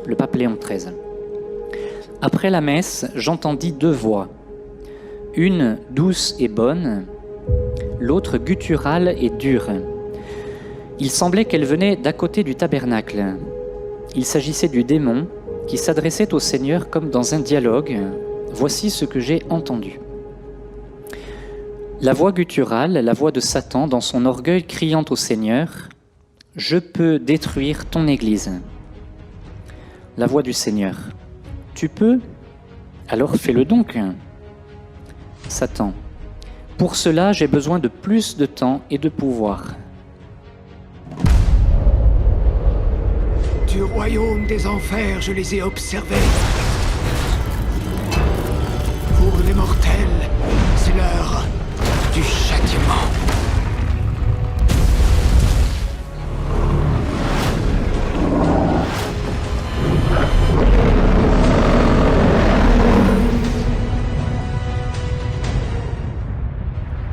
le pape Léon XIII. Après la messe, j'entendis deux voix, une douce et bonne, l'autre gutturale et dure. Il semblait qu'elle venait d'à côté du tabernacle. Il s'agissait du démon qui s'adressait au Seigneur comme dans un dialogue. Voici ce que j'ai entendu. La voix gutturale, la voix de Satan dans son orgueil criant au Seigneur, « Je peux détruire ton Église ». La voix du Seigneur, « Tu peux ? Alors fais-le donc ». Satan, « Pour cela, j'ai besoin de plus de temps et de pouvoir. » Du royaume des enfers, je les ai observés. Pour les mortels, c'est l'heure du châtiment.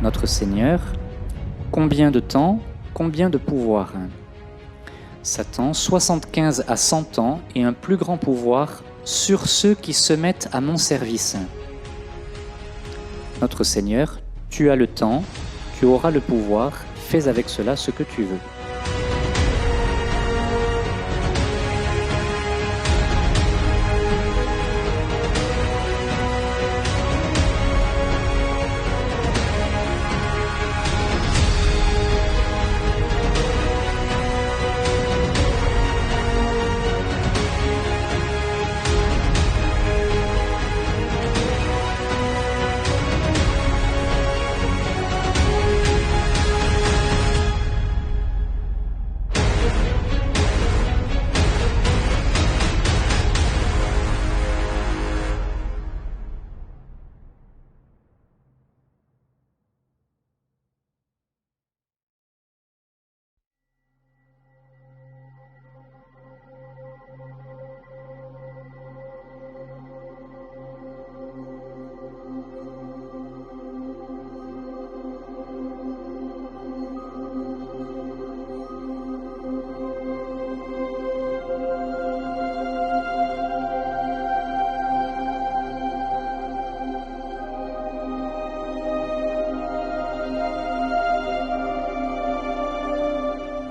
Notre Seigneur, combien de temps, combien de pouvoir ? Satan, 75 à 100 ans et un plus grand pouvoir sur ceux qui se mettent à mon service. Notre Seigneur, tu as le temps, tu auras le pouvoir, fais avec cela ce que tu veux.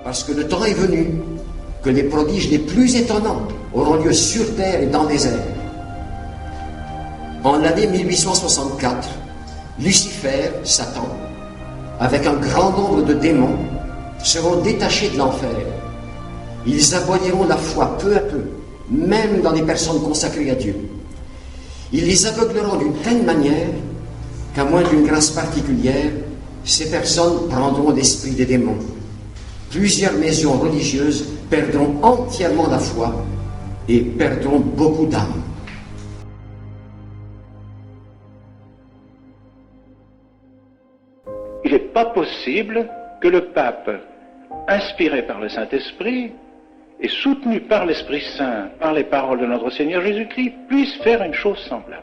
Parce que le temps est venu que les prodiges les plus étonnants auront lieu sur terre et dans les airs. En l'année 1864, Lucifer, Satan, avec un grand nombre de démons, seront détachés de l'enfer. Ils aboliront la foi peu à peu, même dans les personnes consacrées à Dieu. Ils les aveugleront d'une telle manière qu'à moins d'une grâce particulière, ces personnes prendront l'esprit des démons. Plusieurs maisons religieuses perdront entièrement la foi et perdront beaucoup d'âmes. Il n'est pas possible que le pape, inspiré par le Saint-Esprit et soutenu par l'Esprit Saint, par les paroles de notre Seigneur Jésus-Christ, puisse faire une chose semblable.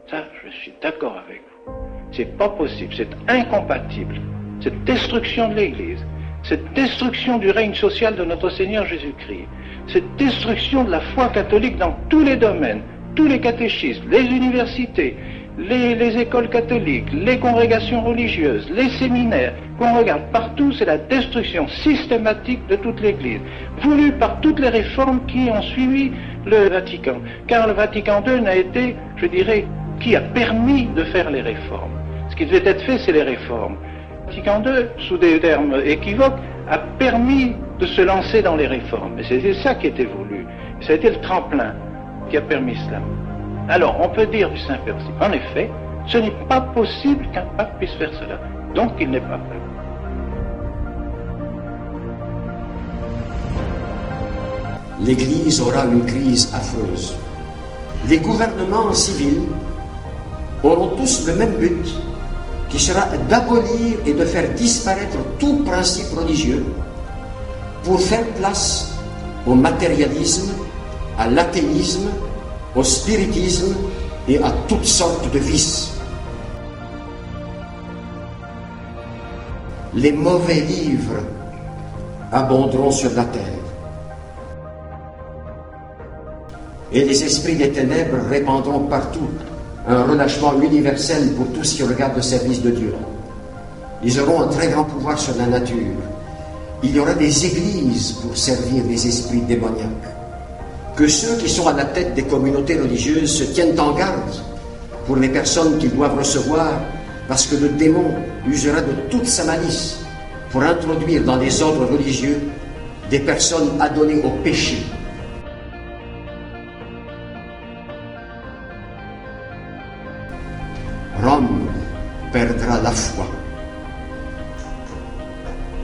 Ça, je suis d'accord avec vous. C'est pas possible, c'est incompatible. Cette destruction de l'Église, cette destruction du règne social de notre Seigneur Jésus-Christ, cette destruction de la foi catholique dans tous les domaines, tous les catéchismes, les universités, les écoles catholiques, les congrégations religieuses, les séminaires, qu'on regarde partout, c'est la destruction systématique de toute l'Église, voulue par toutes les réformes qui ont suivi le Vatican. Car le Vatican II n'a été, je dirais, qui a permis de faire les réformes. Ce qui devait être fait, c'est les réformes. Vatican II, sous des termes équivoques, a permis de se lancer dans les réformes. Et c'était ça qui était voulu. Ça a été le tremplin qui a permis cela. Alors, on peut dire du Saint-Père aussi, en effet, ce n'est pas possible qu'un pape puisse faire cela. Donc, il n'est pas pape. L'Église aura une crise affreuse. Les gouvernements civils auront tous le même but, qui sera d'abolir et de faire disparaître tout principe religieux pour faire place au matérialisme, à l'athéisme, au spiritisme et à toutes sortes de vices. Les mauvais livres abonderont sur la terre. et les esprits des ténèbres répandront partout un relâchement universel pour tous qui regardent le service de Dieu. Ils auront un très grand pouvoir sur la nature. Il y aura des églises pour servir les esprits démoniaques. Que ceux qui sont à la tête des communautés religieuses se tiennent en garde pour les personnes qu'ils doivent recevoir, parce que le démon usera de toute sa malice pour introduire dans les ordres religieux des personnes adonnées au péché. Rome perdra la foi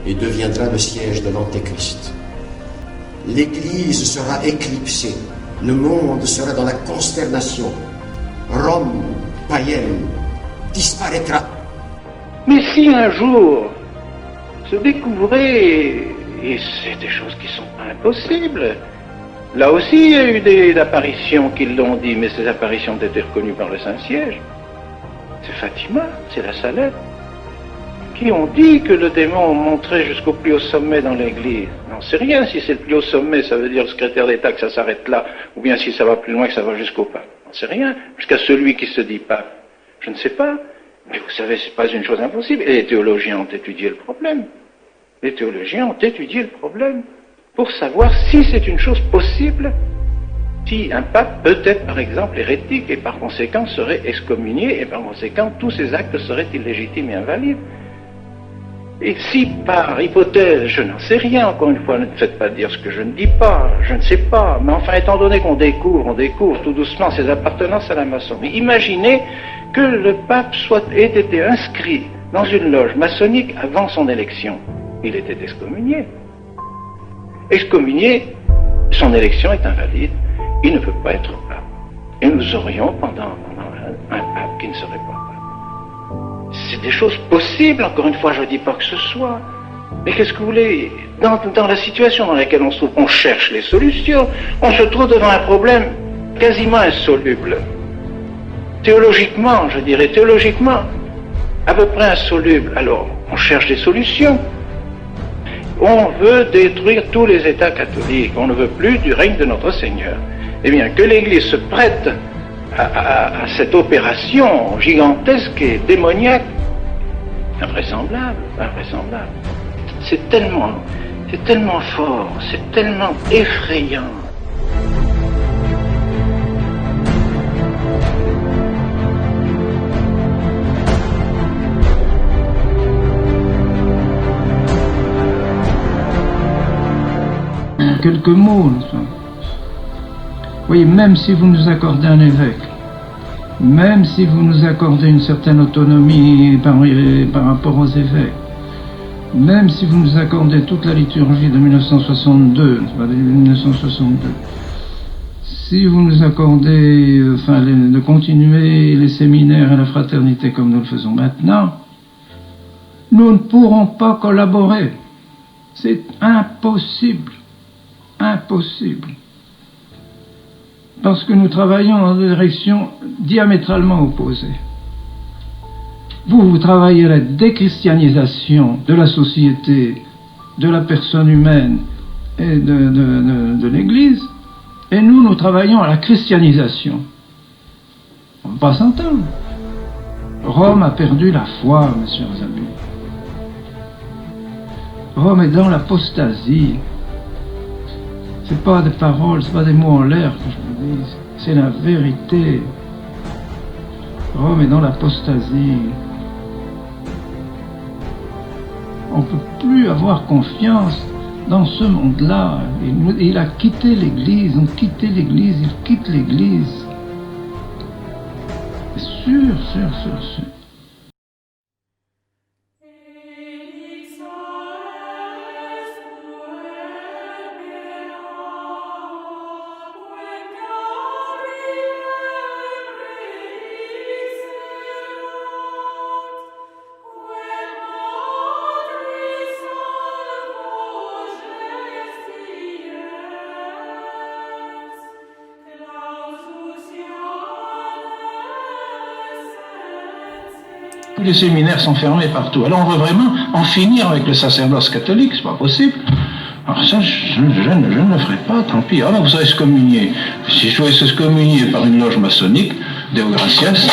et deviendra le siège de l'Antéchrist. L'Église sera éclipsée, le monde sera dans la consternation. Rome, païenne, disparaîtra. Mais si un jour se découvrait, et c'est des choses qui sont impossibles, là aussi il y a eu des apparitions qui l'ont dit, mais ces apparitions ont été reconnues par le Saint-Siège. C'est Fatima, c'est la Salette, qui ont dit que le démon monterait jusqu'au plus haut sommet dans l'Église. On ne sait rien si c'est le plus haut sommet, ça veut dire le secrétaire d'État que ça s'arrête là, ou bien si ça va plus loin que ça va jusqu'au pape. On ne sait rien, jusqu'à celui qui se dit pape. Je ne sais pas, mais vous savez, c'est pas une chose impossible. Et les théologiens ont étudié le problème. Les théologiens ont étudié le problème pour savoir si c'est une chose possible, si un pape peut être, par exemple, hérétique et par conséquent serait excommunié et par conséquent tous ses actes seraient illégitimes et invalides. Et si par hypothèse, je n'en sais rien, encore une fois, ne me faites pas dire ce que je ne dis pas, je ne sais pas, mais enfin, étant donné qu'on découvre tout doucement ses appartenances à la maçonnerie, imaginez que le pape ait été inscrit dans une loge maçonnique avant son élection. Il était excommunié. Excommunié, son élection est invalide, il ne peut pas être pape. Et nous aurions pendant un pape qui ne serait pas pape. C'est des choses possibles, encore une fois, je ne dis pas que ce soit. Mais qu'est-ce que vous voulez? Dans la situation dans laquelle on se trouve, on cherche les solutions. On se trouve devant un problème quasiment insoluble. Théologiquement, je dirais, à peu près insoluble. Alors, on cherche des solutions. On veut détruire tous les États catholiques. On ne veut plus du règne de notre Seigneur. Eh bien, que l'Église se prête à cette opération gigantesque et démoniaque, invraisemblable. C'est tellement fort, c'est tellement effrayant. Quelques mots, n'est-ce pas? Oui, même si vous nous accordez un évêque, même si vous nous accordez une certaine autonomie par rapport aux évêques, même si vous nous accordez toute la liturgie de 1962, si vous nous accordez de continuer les séminaires et la fraternité comme nous le faisons maintenant, nous ne pourrons pas collaborer. C'est impossible. Impossible. Parce que nous travaillons dans des directions diamétralement opposées. Vous travaillez à la déchristianisation de la société, de la personne humaine et de l'Église, et nous travaillons à la christianisation. On ne peut pas s'entendre. Rome a perdu la foi, mes chers amis. Rome est dans l'apostasie. C'est pas des paroles, c'est pas des mots en l'air que je vous dis, c'est la vérité. Rome est dans l'apostasie. On ne peut plus avoir confiance dans ce monde-là. Il a quitté l'Église, il quitte l'Église. C'est sûr. Les séminaires sont fermés partout. Alors on veut vraiment en finir avec le sacerdoce catholique, c'est pas possible. Alors ça, je ne le ferai pas, tant pis. Alors vous allez se communier. Si je voulais se communier par une loge maçonnique, Deo Gracias.